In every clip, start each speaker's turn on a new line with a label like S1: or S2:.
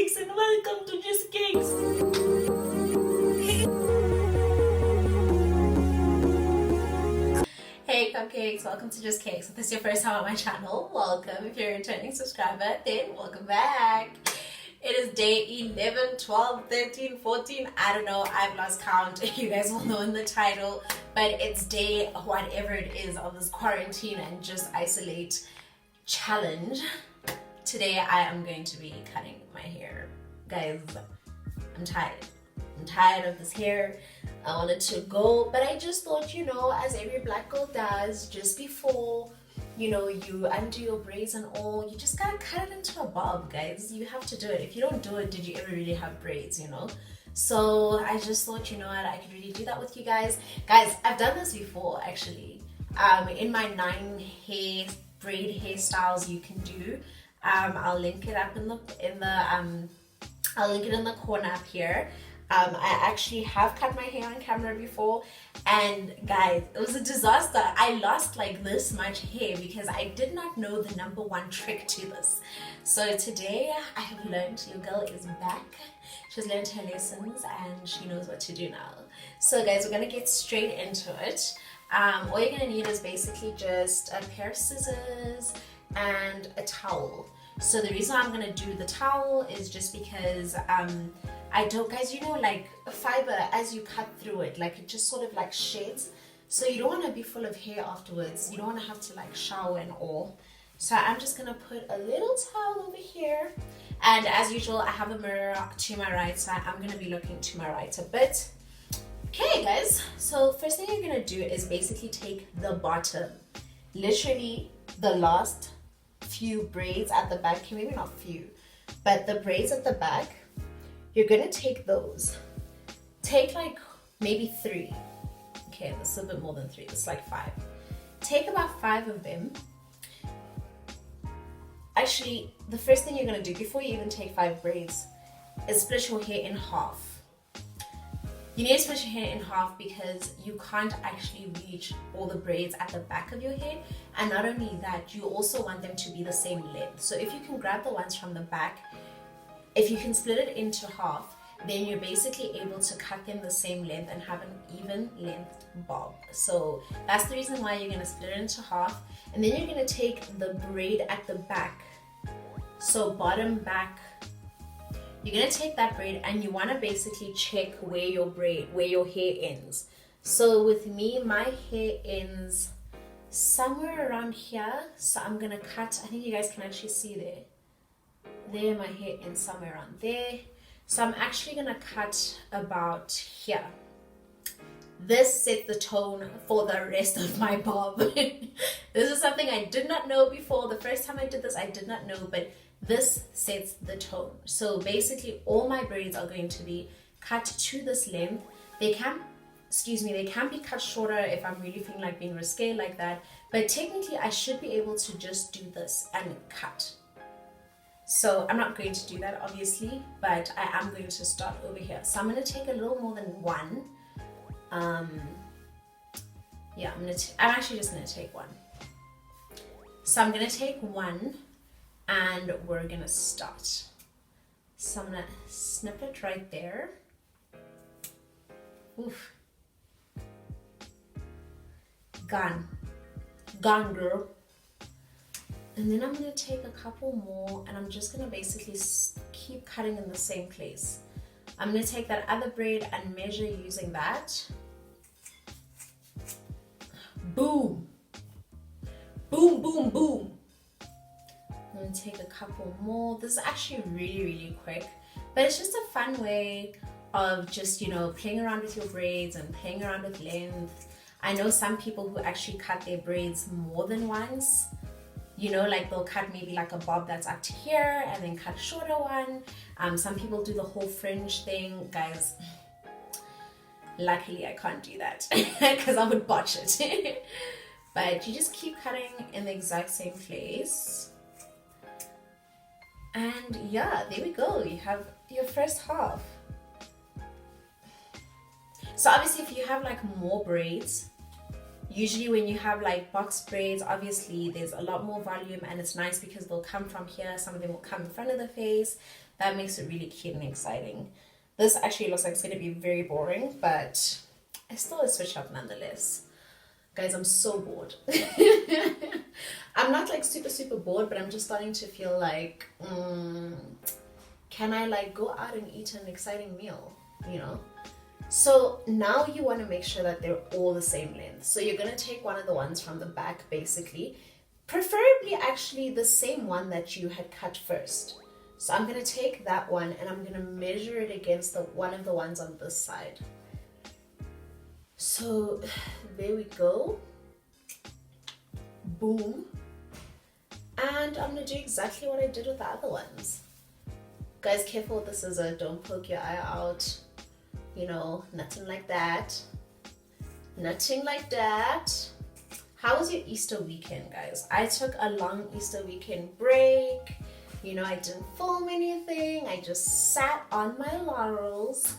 S1: Cupcakes and welcome to Just Cakes. Hey Cupcakes, welcome to Just Cakes. If this is your first time on my channel, welcome. If you're a returning subscriber, then welcome back. It is day 11, 12, 13, 14, I don't know, I've lost count. You guys will know in the title, but it's day whatever it is of this quarantine and just isolate challenge. Today I am going to be cutting my hair. Guys, I'm tired. I'm tired of this hair. I wanted to go, but I just thought, you know, as every black girl does, just before, you know, you undo your braids and all, you just gotta cut it into a bob, guys. You have to do it. If you don't do it, did you ever really have braids, you know? So I just thought, you know what, I could really do that with you guys. Guys, I've done this before, actually. In my 9 braid hairstyles you can do. I'll link it up I'll link it in the corner up here. I actually have cut my hair on camera before, and guys, it was a disaster. I lost like this much hair because I did not know the #1 trick to this. So today I have learned, your girl is back. She's learned her lessons and she knows what to do now. So guys, we're gonna get straight into it. All you're gonna need is basically just a pair of scissors and a towel. So the reason I'm gonna do the towel is just because I don't, guys, you know, like fiber, as you cut through it, like it just sort of like sheds. So you don't want to be full of hair afterwards. You don't want to have to like shower and all. So I'm just gonna put a little towel over here, and as usual I have a mirror to my right, so I'm gonna be looking to my right a bit. Okay guys, so first thing you're gonna do is basically take the bottom, literally the last few braids at the back, okay, maybe not few, but the braids at the back, you're gonna take those. Take like maybe 3. Okay, this is a bit more than 3, this is like 5. Take about 5 of them. Actually, the first thing you're gonna do before you even take 5 braids is split your hair in half. You need to split your hair in half because you can't actually reach all the braids at the back of your hair, and not only that, you also want them to be the same length. So if you can grab the ones from the back, if you can split it into half, then you're basically able to cut them the same length and have an even length bob. So that's the reason why you're going to split it into half, and then you're going to take the braid at the back, so bottom back. You're going to take that braid and you want to basically check where your hair ends. So with me, my hair ends somewhere around here, so I'm going to cut, I think you guys can actually see there, my hair ends somewhere around there. So I'm actually going to cut about here. This sets the tone for the rest of my bob. This is something I did not know before. The first time I did this, I did not know, but this sets the tone. So basically all my braids are going to be cut to this length. They can be cut shorter if I'm really feeling like being risque like that, but technically I should be able to just do this and cut. So I'm not going to do that obviously, but I am going to start over here. So I'm going to take a little more than 1. Yeah, I'm actually just going to take 1. So I'm going to take 1 and we're going to start. So I'm going to snip it right there. Oof. Gone girl. And then I'm going to take a couple more and I'm just going to basically keep cutting in the same place. I'm going to take that other braid and measure using that. Boom. Boom, boom, boom. I'm going to take a couple more. This is actually really, really quick, but it's just a fun way of just, you know, playing around with your braids and playing around with length. I know some people who actually cut their braids more than once. You know, like they'll cut maybe like a bob that's up to here and then cut a shorter one. Some people do the whole fringe thing. Guys, luckily I can't do that because I would botch it. But you just keep cutting in the exact same place. And yeah, there we go. You have your first half. So obviously if you have like more braids, Usually when you have like box braids, obviously there's a lot more volume, and it's nice because they'll come from here, some of them will come in front of the face. That makes it really cute and exciting. This actually looks like it's going to be very boring, but I still switch up nonetheless. Guys, I'm so bored. I'm not like super bored, but I'm just starting to feel like, can I like go out and eat an exciting meal, you know? So now you want to make sure that they're all the same length. So you're going to take one of the ones from the back, basically, preferably actually the same one that you had cut first. So I'm going to take that one and I'm going to measure it against one of the ones on this side. So there we go. Boom. And I'm going to do exactly what I did with the other ones. Guys, careful with the scissor. Don't poke your eye out. You know, nothing like that. Nothing like that. How was your Easter weekend, guys? I took a long Easter weekend break. You know, I didn't film anything. I just sat on my laurels.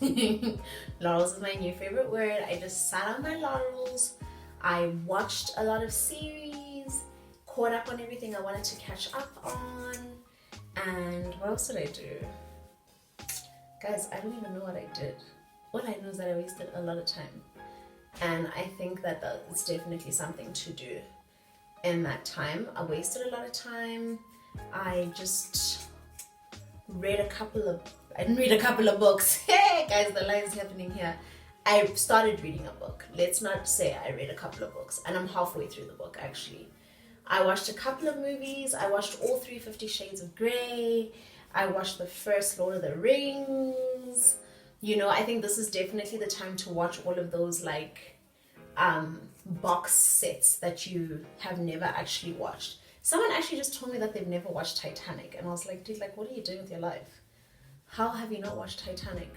S1: Laurels is my new favorite word. I just sat on my laurels. I watched a lot of series, caught up on everything I wanted to catch up on. And what else did I do? Guys, I don't even know what I did. All I know is that I wasted a lot of time. And I think that that's definitely something to do. In that time, I wasted a lot of time. I just read I didn't read a couple of books. Hey guys, the lie is happening here. I started reading a book. Let's not say I read a couple of books. And I'm halfway through the book, actually. I watched a couple of movies. I watched all 50 Shades of Grey. I watched the first Lord of the Rings. You know, I think this is definitely the time to watch all of those like box sets that you have never actually watched. Someone actually just told me that they've never watched Titanic, and I was like, dude, like, what are you doing with your life? How have you not watched Titanic?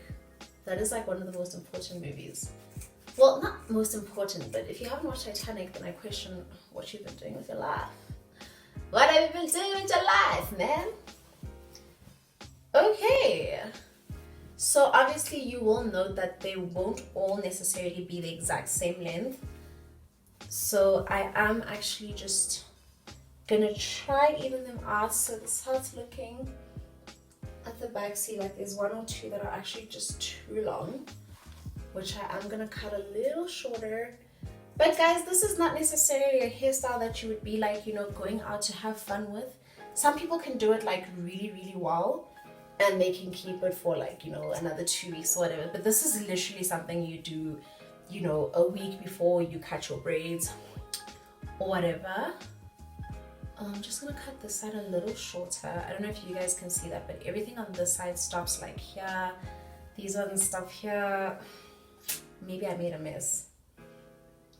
S1: That is like one of the most important movies. Well, not most important, but if you haven't watched Titanic, then I question what you've been doing with your life. What have you been doing with your life, man? Okay. So obviously you will note that they won't all necessarily be the exact same length. So I am actually just gonna try even them out. So this is how it's looking at the back. See, like there's one or two that are actually just too long, which I am gonna cut a little shorter. But guys, this is not necessarily a hairstyle that you would be like, you know, going out to have fun with. Some people can do it like really well, and they can keep it for like, you know, another 2 weeks or whatever. But this is literally something you do, you know, a week before you cut your braids or whatever. I'm just gonna cut this side a little shorter. I don't know if you guys can see that, but everything on this side stops like here. These ones stop here. Maybe I made a mess.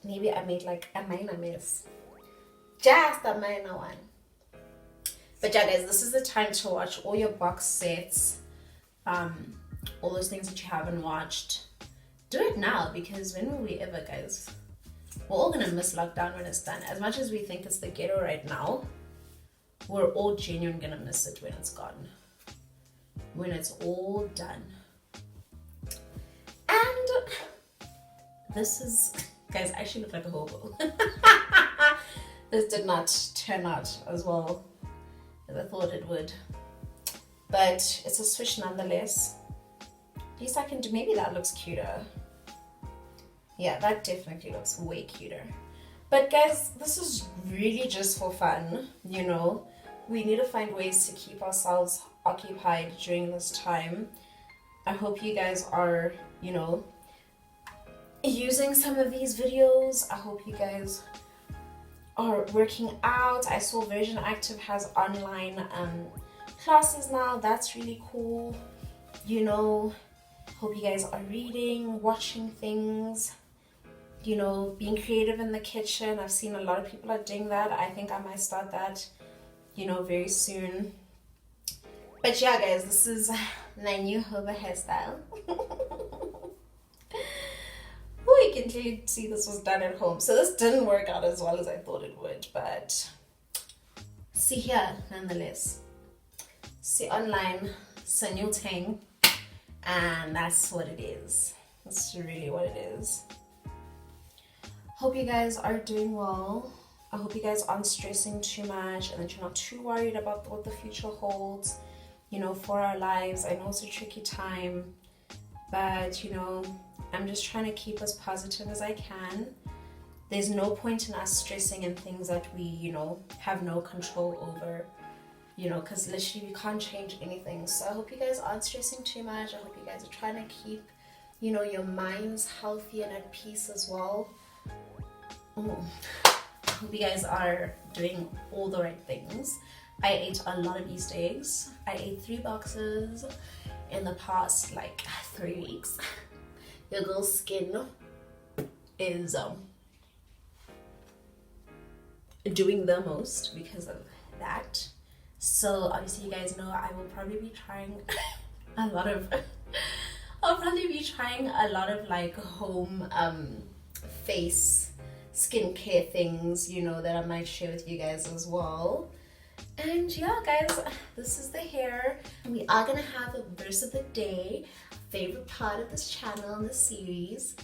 S1: Maybe I made like a minor mess. Just a minor one. But yeah, guys, this is the time to watch all your box sets, all those things that you haven't watched. Do it now, because when will we ever, guys? We're all gonna miss lockdown when it's done. As much as we think it's the ghetto right now, we're all genuine gonna miss it when it's gone. When it's all done. And this is, guys, I actually look like a hobo. This did not turn out as well as I thought it would, but it's a switch nonetheless. At least I can do, maybe that looks cuter. Yeah, that definitely looks way cuter. But guys, this is really just for fun, you know. We need to find ways to keep ourselves occupied during this time. I hope you guys are, you know, using some of these videos. I hope you guys are working out. I saw Version Active has online classes now. That's really cool. You know, hope you guys are reading, watching things, you know, being creative in the kitchen. I've seen a lot of people are doing that. I think I might start that, you know, very soon. But yeah, guys, this is my new hover hairstyle. You can clearly see this was done at home. So this didn't work out as well as I thought it would, but see here nonetheless. See online, it's a new thing, and that's what it is. That's really what it is. Hope you guys are doing well. I hope you guys aren't stressing too much and that you're not too worried about what the future holds, you know, for our lives. I know it's a tricky time, but you know, I'm just trying to keep as positive as I can. There's no point in us stressing in things that we, you know, have no control over, you know, because literally we can't change anything. So I hope you guys aren't stressing too much. I hope you guys are trying to keep, you know, your minds healthy and at peace as well. I hope you guys are doing all the right things. I ate a lot of Easter eggs. I ate 3 boxes in the past like 3 weeks. Your girl's skin is doing the most because of that. So obviously you guys know I will probably be trying a lot of like home face skincare things, you know, that I might share with you guys as well. And yeah guys, this is the hair. We are gonna have a verse of the day, favorite part of this channel and this series.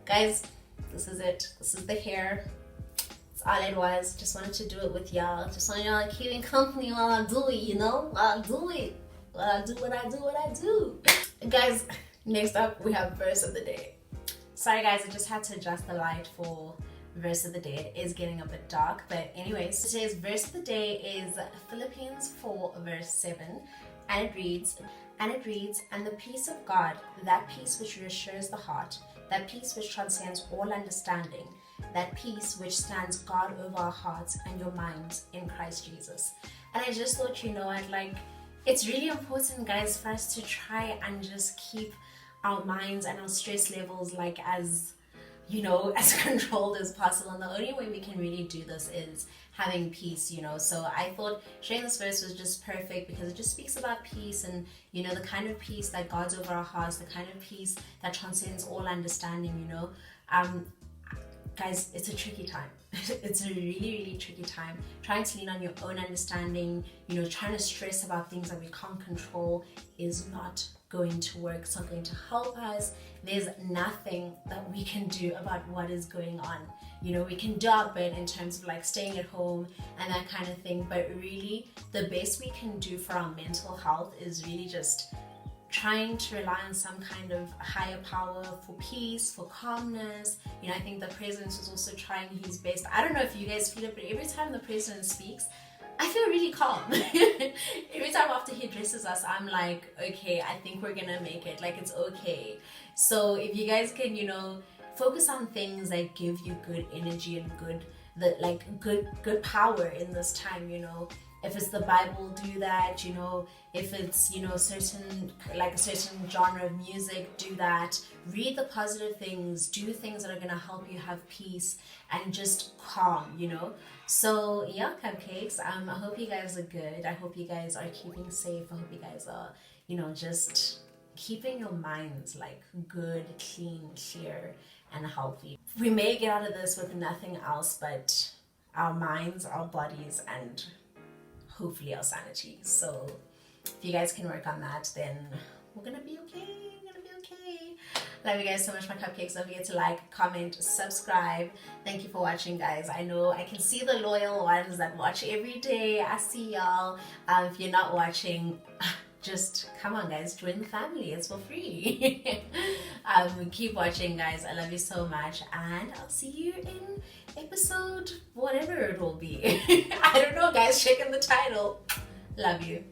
S1: Guys, this is it. This is the hair. That's all it was. Just wanted to do it with y'all. Just want y'all to keep in company while I do it, you know? While I do it. While I do what I do. Guys, next up we have verse of the day. Sorry guys, I just had to adjust the light for verse of the day. It is getting a bit dark, but anyways, today's verse of the day is Philippians 4 verse 7, and it reads, and the peace of God, that peace which reassures the heart, that peace which transcends all understanding, that peace which stands guard over our hearts and your minds in Christ Jesus. And I just thought, you know what, like, it's really important guys for us to try and just keep our minds and our stress levels like as, you know, as controlled as possible. And the only way we can really do this is having peace, you know. So I thought sharing this verse was just perfect because it just speaks about peace and, you know, the kind of peace that guards over our hearts, the kind of peace that transcends all understanding, you know. Guys, it's a tricky time. It's a really tricky time. Trying to lean on your own understanding, you know, trying to stress about things that we can't control is not going to work. It's not going to help us. There's nothing that we can do about what is going on. You know, we can do our bit in terms of like staying at home and that kind of thing, but really the best we can do for our mental health is really just trying to rely on some kind of higher power for peace, for calmness. You know, I think the president is also trying his best. I don't know if you guys feel it, but every time the president speaks, I feel really calm. Every time after he addresses us, I'm like, okay, I think we're gonna make it. Like, it's okay. So if you guys can, you know, focus on things that give you good energy and good power in this time, you know. If it's the Bible, do that, you know. If it's, you know, a certain genre of music, do that. Read the positive things, do things that are gonna help you have peace and just calm, you know. So yeah, cupcakes, I hope you guys are good. I hope you guys are keeping safe. I hope you guys are, you know, just keeping your minds like good, clean, clear, and healthy. We may get out of this with nothing else but our minds, our bodies, and hopefully our sanity. So if you guys can work on that, then we're gonna be okay. Love you guys so much, my cupcakes. Don't forget to like, comment, subscribe. Thank you for watching, guys. I know I can see the loyal ones that watch every day. I see y'all. If you're not watching, just come on guys, join the family. It's for free. Keep watching, guys. I love you so much, and I'll see you in episode whatever it will be. I don't know, guys. Check in the title. Love you.